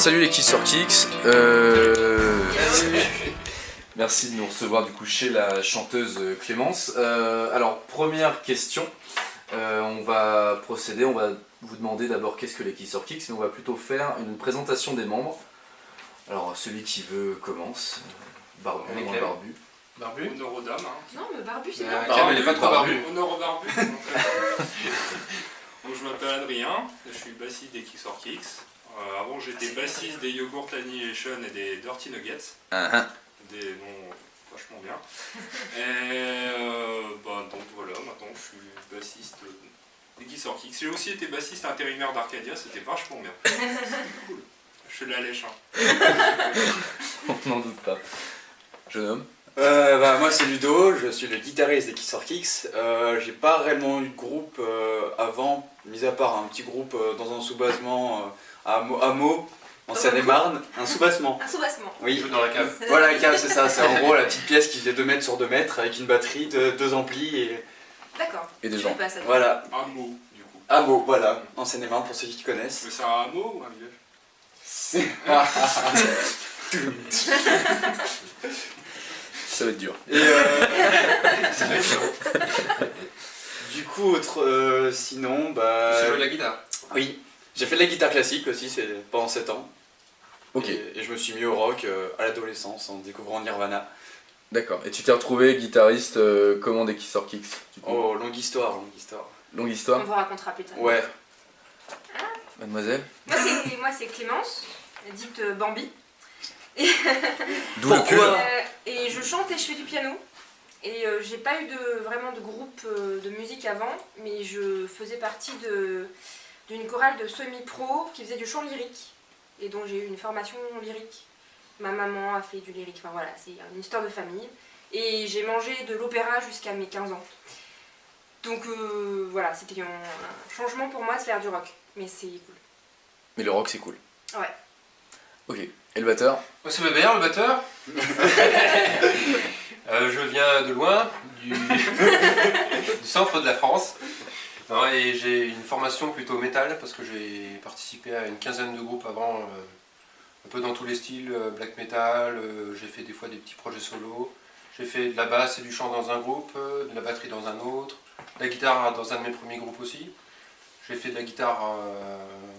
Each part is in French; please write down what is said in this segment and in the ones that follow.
salut les Kids sur Kicks. Merci de nous recevoir du coup chez la chanteuse Clémence. Alors première question, on va procéder, on va vous demander d'abord qu'est-ce que les Kids sur Kicks, mais on va plutôt faire une présentation des membres. Alors celui qui veut commence, Barbu, moins Barbu. Barbu. Honneur aux dames. Hein. Non, mais Barbu c'est bien. Clem, elle est pas trop Barbu. Honneur aux Barbu. Donc je m'appelle Adrien, je suis bassiste des Kicks for Kicks. Avant j'étais bassiste des Yogurt Annihilation et des Dirty Nuggets. Des noms vachement bien. Et donc voilà, maintenant je suis bassiste des Kicks for Kicks. J'ai aussi été bassiste intérimaire d'Arcadia, c'était vachement bien. Cool. Je fais de la lèche. Hein. On n'en doute pas. Jeune homme. Moi c'est Ludo, je suis le guitariste des Kids for Kicks. J'ai pas réellement eu de groupe avant, mis à part un petit groupe dans un sous-basement à Meaux, en Seine-et-Marne. Un sous-basement. Un sous-basement. Oui. Dans la cave. Voilà la cave, c'est ça. C'est en gros la petite pièce qui faisait 2 mètres sur 2 mètres avec une batterie, 2 amplis et... D'accord. Et des gens. Voilà. Un mot du coup. À Meaux, voilà, en Seine-et-Marne pour ceux qui connaissent. Mais c'est un hameau ou un village? Ça va être dur. Et du coup, sinon, Tu sais jouer de la guitare? Oui, j'ai fait de la guitare classique aussi pendant 7 ans. Ok. Et je me suis mis au rock à l'adolescence en découvrant Nirvana. D'accord. Et tu t'es retrouvé guitariste comment des Kids for Kicks du coup? Oh, longue histoire. Longue On histoire. vous racontera plus tard. Ouais. Mademoiselle. Moi c'est Clémence, dite Bambi. D'où le pull. Et je chante et je fais du piano. Et j'ai pas eu vraiment de groupe de musique avant, mais je faisais partie d'une chorale de semi-pro qui faisait du chant lyrique. Et donc j'ai eu une formation lyrique. Ma maman a fait du lyrique, enfin voilà, c'est une histoire de famille. Et j'ai mangé de l'opéra jusqu'à mes 15 ans. Donc voilà, c'était un changement pour moi de faire du rock. Mais c'est cool. Mais le rock c'est cool. Ouais. Ok. Et le batteur? Moi c'est Bébert, le batteur. Je viens de loin, du centre de la France. Non, et j'ai une formation plutôt métal parce que j'ai participé à une quinzaine de groupes avant, un peu dans tous les styles, black metal, j'ai fait des fois des petits projets solo. J'ai fait de la basse et du chant dans un groupe, de la batterie dans un autre, de la guitare dans un de mes premiers groupes aussi. J'ai fait de la guitare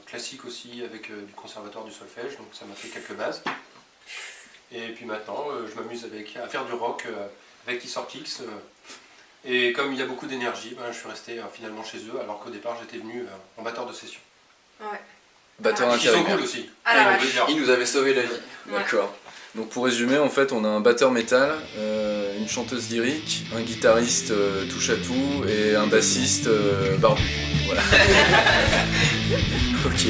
classique aussi avec du conservatoire du solfège, donc ça m'a fait quelques bases. Et puis maintenant, je m'amuse à faire du rock avec Kids for Kicks. Et comme il y a beaucoup d'énergie, je suis resté finalement chez eux, alors qu'au départ j'étais venu en batteur de session. Ouais. Batteur Ils sont intérimaire. cool aussi. Ah, on peut dire. Il nous avait sauvé la vie. Ouais. D'accord. Donc pour résumer, en fait, on a un batteur métal, une chanteuse lyrique, un guitariste touche à tout et un bassiste barbu. Voilà. Ok.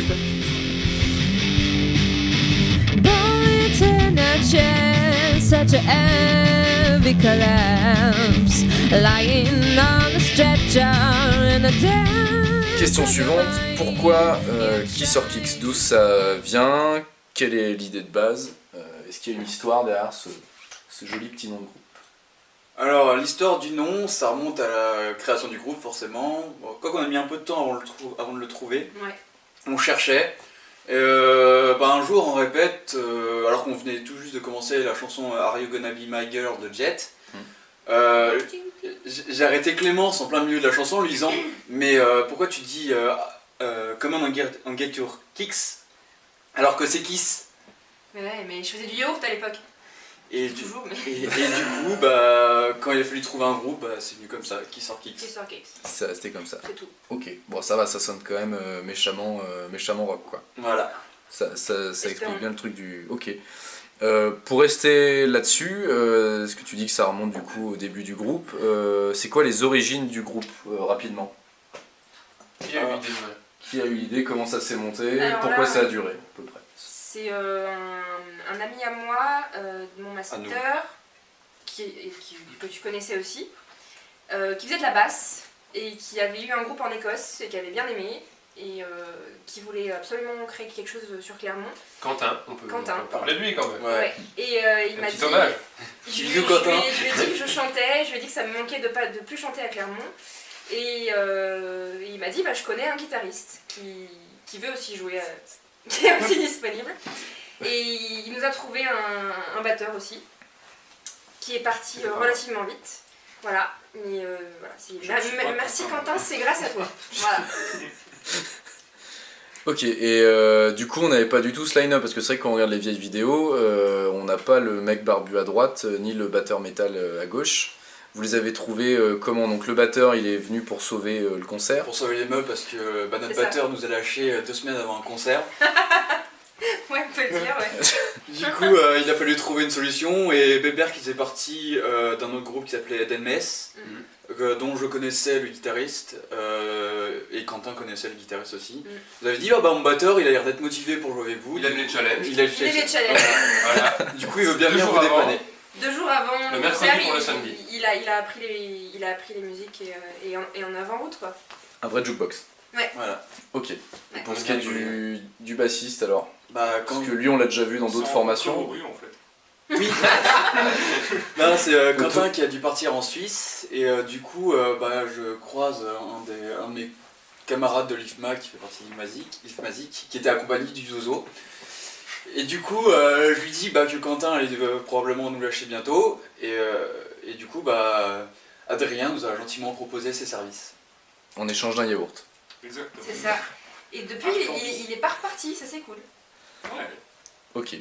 In a chair, such a heavy collapse, lying on the stretcher in a dead. Question suivante, pourquoi Kids for Kicks? D'où ça vient? Quelle est l'idée de base? Est-ce qu'il y a une histoire derrière ce joli petit nom de groupe? Alors, l'histoire du nom, ça remonte à la création du groupe, forcément. Bon, quoi qu'on a mis un peu de temps avant de le trouver. Ouais. On cherchait. Un jour, on répète, alors qu'on venait tout juste de commencer la chanson Are You Gonna Be My Girl de Jet. J'ai arrêté Clémence en plein milieu de la chanson en lui disant mais pourquoi tu dis Come on and get your kicks alors que c'est Kiss? Mais ouais, mais je faisais du yaourt à l'époque. Et Toujours, mais... du coup, quand il a fallu trouver un groupe, c'est venu comme ça, Kids for Kicks. Kids for Kicks. C'est resté comme ça. C'est tout. Ok, bon ça va, ça sonne quand même méchamment rock quoi. Voilà. Ça explique bien le truc du... Ok. Pour rester là-dessus, est-ce que tu dis que ça remonte du coup au début du groupe? C'est quoi les origines du groupe, rapidement? Qui a eu l'idée? Qui a eu l'idée? Comment ça s'est monté? Alors Pourquoi là, ça a duré à peu près? C'est un ami à moi, de mon master, que tu connaissais aussi, qui faisait de la basse et qui avait eu un groupe en Écosse et qui avait bien aimé et qui voulait absolument créer quelque chose sur Clermont. Quentin, on peut parler de lui quand même. Ouais. Et il m'a Petit dit... hommage. Je lui ai dit que je chantais, je lui ai dit que ça me manquait de plus chanter à Clermont. Et il m'a dit, je connais un guitariste qui veut aussi jouer qui est aussi disponible. Et il nous a trouvé un batteur aussi, qui est parti relativement vite. Voilà, mais voilà, merci Quentin, c'est grâce à toi. Voilà. Ok, et du coup on n'avait pas du tout ce line-up, parce que c'est vrai que quand on regarde les vieilles vidéos, on n'a pas le mec barbu à droite, ni le batteur métal à gauche. Vous les avez trouvés comment? Donc le batteur il est venu pour sauver le concert. Pour sauver les meubles parce que notre batteur nous a lâché 2 semaines avant un concert. Ouais, on peut le dire, ouais. Du coup, il a fallu trouver une solution et Bébert qui faisait partie d'un autre groupe qui s'appelait Denmess, dont je connaissais le guitariste et Quentin connaissait le guitariste aussi. Vous avez dit, mon batteur il a l'air d'être motivé pour jouer avec vous. Il aime les challenges. Il aime les challenges. Voilà. Du coup, il veut bien vous dépanner. 2 jours avant le mercredi concert, pour le samedi. Il a appris les musiques et en avant-route quoi. Un vrai jukebox. Ouais. Voilà. Ok. Ouais. Et pour ce qui est du bassiste alors, Quand... parce que lui on l'a déjà vu dans d'autres formations. Oui, en fait. Oui. Non, c'est Quentin qui a dû partir en Suisse et du coup je croise un de mes camarades de l'IFMA qui fait partie d'IFMAZIC qui était accompagné du Zozo. Et du coup je lui dis que Quentin allait probablement nous lâcher bientôt et du coup Adrien nous a gentiment proposé ses services. En échange d'un yaourt. Exactement. C'est ça. Et depuis il est pas reparti, ça c'est cool. Ouais. Ok.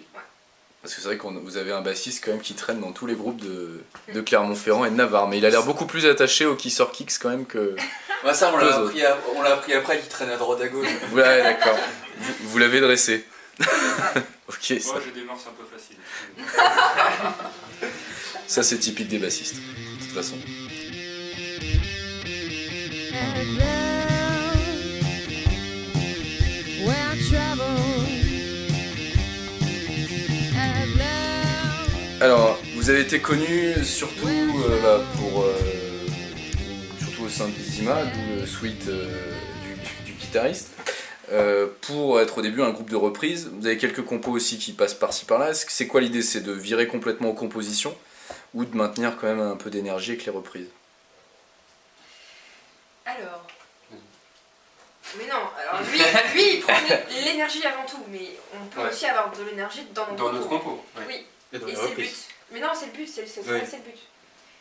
Parce que c'est vrai que vous avez un bassiste quand même qui traîne dans tous les groupes de Clermont-Ferrand et de Navarre, mais il a l'air beaucoup plus attaché au Kisser Kicks quand même que... Ça on l'a appris après qu'il traîne à droite à gauche. Ouais d'accord, vous l'avez dressé. Ok, Moi ça, j'ai des morses un peu faciles. ça c'est typique des bassistes, de toute façon. Alors, vous avez été connu surtout surtout au sein de Vizima, d'où le suite du guitariste, pour être au début un groupe de reprises. Vous avez quelques compos aussi qui passent par-ci par-là. C'est quoi l'idée? C'est de virer complètement aux compositions ou de maintenir quand même un peu d'énergie avec les reprises? Alors... Mais non, alors lui il prend l'énergie avant tout, mais on peut aussi avoir de l'énergie dans notre compo. Ouais. Oui. Et dans Et les c'est le reprises. but. Mais non, c'est le but, c'est le but.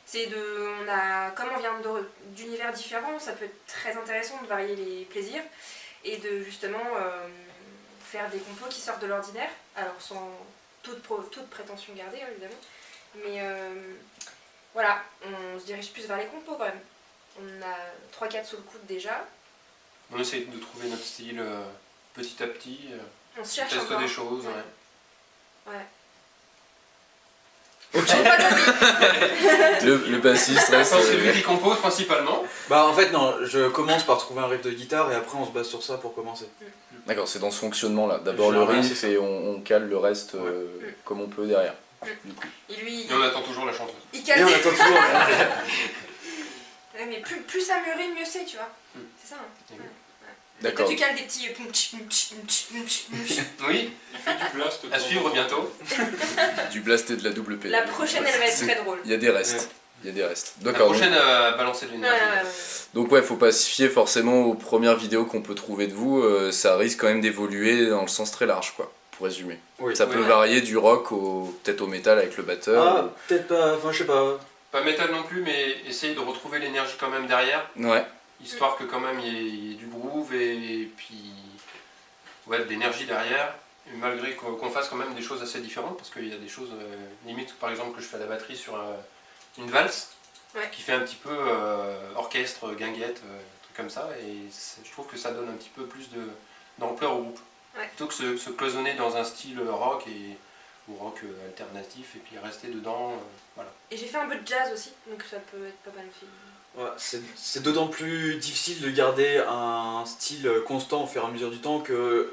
C'est comme on vient d'univers différents, ça peut être très intéressant de varier les plaisirs et de justement faire des compos qui sortent de l'ordinaire, alors sans toute prétention gardée évidemment. Mais voilà, on se dirige plus vers les compos quand même. On a 3-4 sous le coude déjà. On essaie de trouver notre style petit à petit. On se cherche teste encore. des choses. Ouais. Ok. le bassiste reste... C'est lui qui compose principalement. En fait non, je commence par trouver un riff de guitare et après on se base sur ça pour commencer. D'accord, c'est dans ce fonctionnement-là. D'abord le riff et on cale le reste comme on peut derrière. Du coup. Et on attend toujours la chanteuse. Il cale. Et on attend toujours. Ouais, mais plus ça mûrit, mieux c'est, tu vois. C'est ça. Hein. D'accord. Et toi, tu cales des petits... Oui, Il fait du blast. à suivre bientôt. Du blast et de la double P. La prochaine, elle va être très drôle. Il y a des restes. Il y a des restes. La D'accord. prochaine à balancer de l'énergie. Donc ouais, faut pas se fier forcément aux premières vidéos qu'on peut trouver de vous. Ça risque quand même d'évoluer dans le sens très large, quoi. Pour résumer. Oui. Ça peut varier du rock peut-être au métal avec le batteur. Peut-être pas, je sais pas. Pas métal non plus, mais essayer de retrouver l'énergie quand même derrière. Ouais. Histoire que quand même il y ait du groove et puis de l'énergie derrière. Et malgré qu'on fasse quand même des choses assez différentes, parce qu'il y a des choses limite, par exemple que je fais à la batterie sur une valse, qui fait un petit peu orchestre, guinguette, truc comme ça, et je trouve que ça donne un petit peu plus d'ampleur au groupe. Plutôt que se cloisonner dans un style rock ou rock alternatif et puis rester dedans, voilà. Et j'ai fait un peu de jazz aussi, donc ça peut être pas mal aussi. Ouais, c'est d'autant plus difficile de garder un style constant au fur et à mesure du temps que,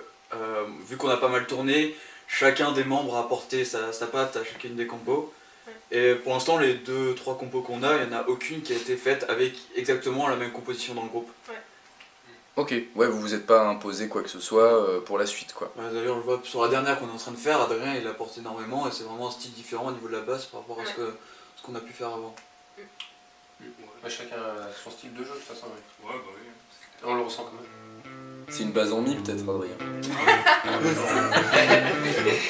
vu qu'on a pas mal tourné, chacun des membres a apporté sa patte à chacune des compos. Et pour l'instant, les 2-3 compos qu'on a, il n'y en a aucune qui a été faite avec exactement la même composition dans le groupe. Ok, ouais, vous vous êtes pas imposé quoi que ce soit pour la suite, quoi. D'ailleurs, je vois sur la dernière qu'on est en train de faire, Adrien il apporte énormément et c'est vraiment un style différent au niveau de la basse par rapport à ce qu'on a pu faire avant. Chacun a son style de jeu de toute façon. Ouais, bah oui. On le ressent quand même. C'est une base en mi peut-être, Adrien.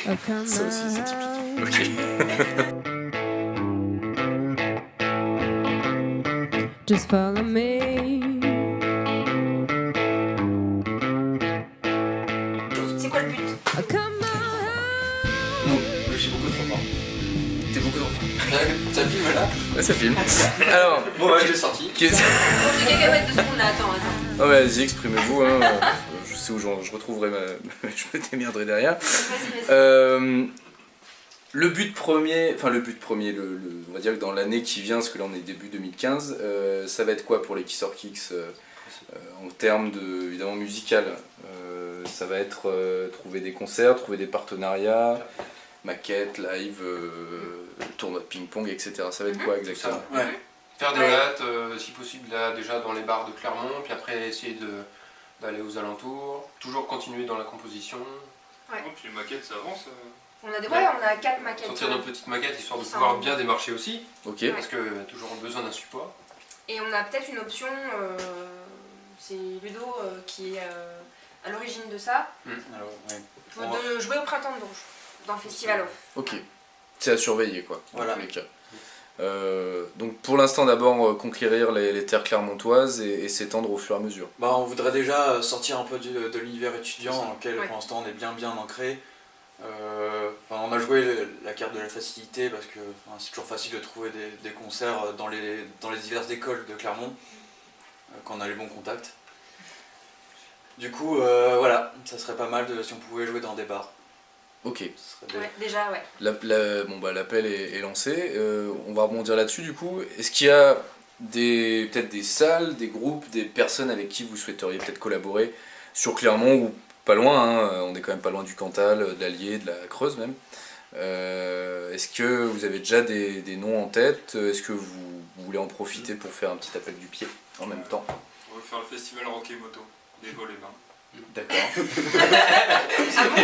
Oh, come Ça aussi, c'est on. Ok. Just follow me. C'est quoi le but? Oh, come on. Non, je suis beaucoup trop fort. T'es beaucoup trop fort. Ça filme là? Ouais, ça filme. Alors, Bon, ouais, je l'ai sorti. Bon, j'ai cacahuètes de secondes là, attends. Ah ouais, vas-y, exprimez-vous. Hein. Je sais où je retrouverai ma... je me démerderai derrière. Vas-y. Le but premier, on va dire que dans l'année qui vient, parce que là on est début 2015, ça va être quoi pour les Kissor Kicks en termes de, évidemment, musical? Ça va être trouver des concerts, trouver des partenariats, maquettes, live, tournoi de ping-pong, etc. Ça va être quoi exactement? Ouais. Faire des dates, si possible là déjà dans les bars de Clermont, puis après essayer d'aller aux alentours, toujours continuer dans la composition, Oh, puis les maquettes, ça avance. On a 4 maquettes. sortir nos petites maquettes histoire de Ça pouvoir va. bien démarcher aussi, Ok. parce que toujours besoin d'un support. Et on a peut-être une option, c'est Ludo qui est à l'origine de ça, Alors, ouais. de jouer au Printemps de Bourges, dans le Festival Off. Ok. C'est à surveiller quoi, Voilà. dans tous les cas. Donc pour l'instant d'abord conquérir les terres clermontoises et s'étendre au fur et à mesure. Bah, on voudrait déjà sortir un peu de l'univers étudiant C'est ça. dans lequel Ouais. pour l'instant on est bien ancré. On a joué la carte de la facilité parce que c'est toujours facile de trouver des concerts dans les diverses écoles de Clermont quand on a les bons contacts. Du coup, voilà, ça serait pas mal si on pouvait jouer dans des bars. Ok. Ce serait Ouais, déjà, ouais. L'appel est lancé. On va rebondir là-dessus du coup. Est-ce qu'il y a peut-être des salles, des groupes, des personnes avec qui vous souhaiteriez peut-être collaborer sur Clermont ou pas loin, hein, on est quand même pas loin du Cantal, de l'Allier, de la Creuse même. Est-ce que vous avez déjà des noms en tête? Est-ce que vous voulez en profiter pour faire un petit appel du pied en même temps? On va faire le festival Rock et Moto, des vols et bains. D'accord. Ah bon?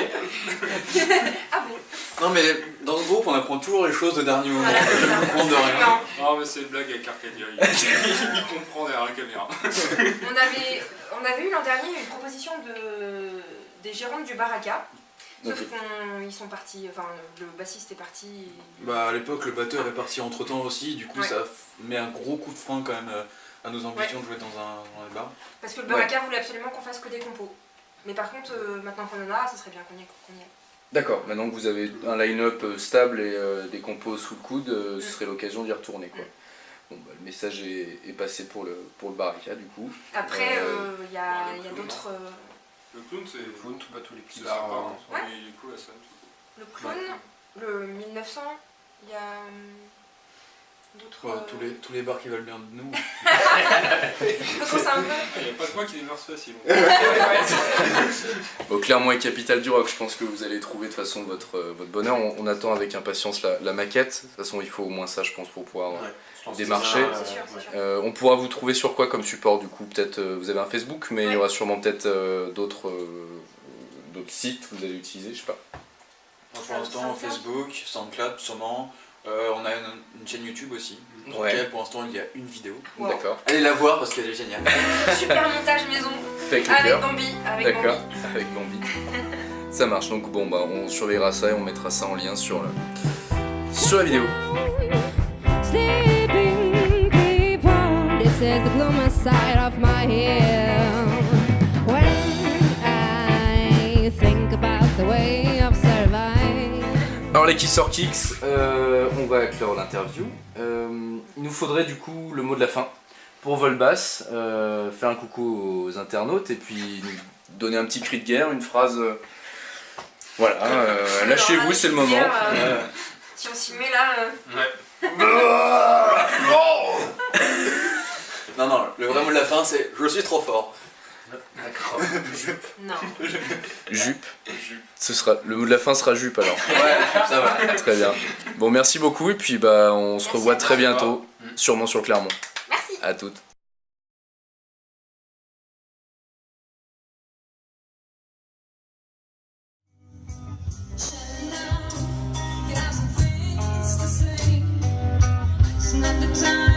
Ah bon? Non mais dans ce groupe on apprend toujours les choses de dernier moment, Voilà, c'est je ça. ne comprends de rien. Non. Non, mais c'est une blague avec Arcadia, il comprend derrière la caméra. On avait eu l'an dernier une proposition des gérants du Baraka. Sauf Ok. qu'ils sont partis, enfin le bassiste est parti. Bah à l'époque le batteur est parti entre temps aussi, du coup Ouais. ça met un gros coup de frein quand même à nos ambitions de jouer dans un bar. Parce que le Baraka voulait absolument qu'on fasse que des compos. Mais par contre, maintenant qu'on en a, ça serait bien qu'on y aille. D'accord, maintenant que vous avez un line-up stable et des compos sous le coude, ce serait l'occasion d'y retourner quoi. Bon, bah, le message est passé pour le Baraka du coup. Après, il y a le clown, d'autres. Le clown, c'est Le clown, tout bas, tous les petits c'est bars. sympa, Ouais. il est cool la scène. Le clown, le 1900, il y a d'autres. Ouais, tous les bars qui veulent bien de nous. D'autres, c'est un peu. Il n'y a pas que moi qui démarre facile. Bon, Clermont est capitale du rock, je pense que vous allez trouver de toute façon votre bonheur. On attend avec impatience la maquette. De toute façon, il faut au moins ça, je pense, pour pouvoir démarcher. C'est sûr, c'est sûr. On pourra vous trouver sur quoi comme support du coup? Peut-être vous avez un Facebook, mais il y aura sûrement peut-être d'autres sites que vous allez utiliser, je sais pas. Pour l'instant Facebook, SoundCloud sûrement. On a une chaîne YouTube aussi, dans Ouais. laquelle pour l'instant il y a une vidéo. Wow. D'accord. Allez la voir parce qu'elle est géniale. Super montage maison. Avec le Avec cœur. Bambi. Avec D'accord. Bambi. Avec Bambi. Ça marche. Donc bon bah on surveillera ça et on mettra ça en lien sur la vidéo. Sleeping people, this is the gloomy side of my head. When I think about the way of surviving. Alors les Kissor Kicks, on va clore l'interview. Il nous faudrait du coup le mot de la fin pour Volbass, faire un coucou aux internautes et puis nous donner un petit cri de guerre, une phrase. Voilà, lâchez-vous, Alors, c'est le là, moment. dire, Si on s'y met là. Ouais. Non, le vrai mot de la fin c'est je suis trop fort. D'accord. Non. Jupe. Ce sera, le mot de la fin sera jupe alors. Ouais, ça va. Très bien. Bon, merci beaucoup et puis bah on se Merci revoit à très toi. bientôt, sûrement sur Clermont. Merci. À toutes. It's not the time.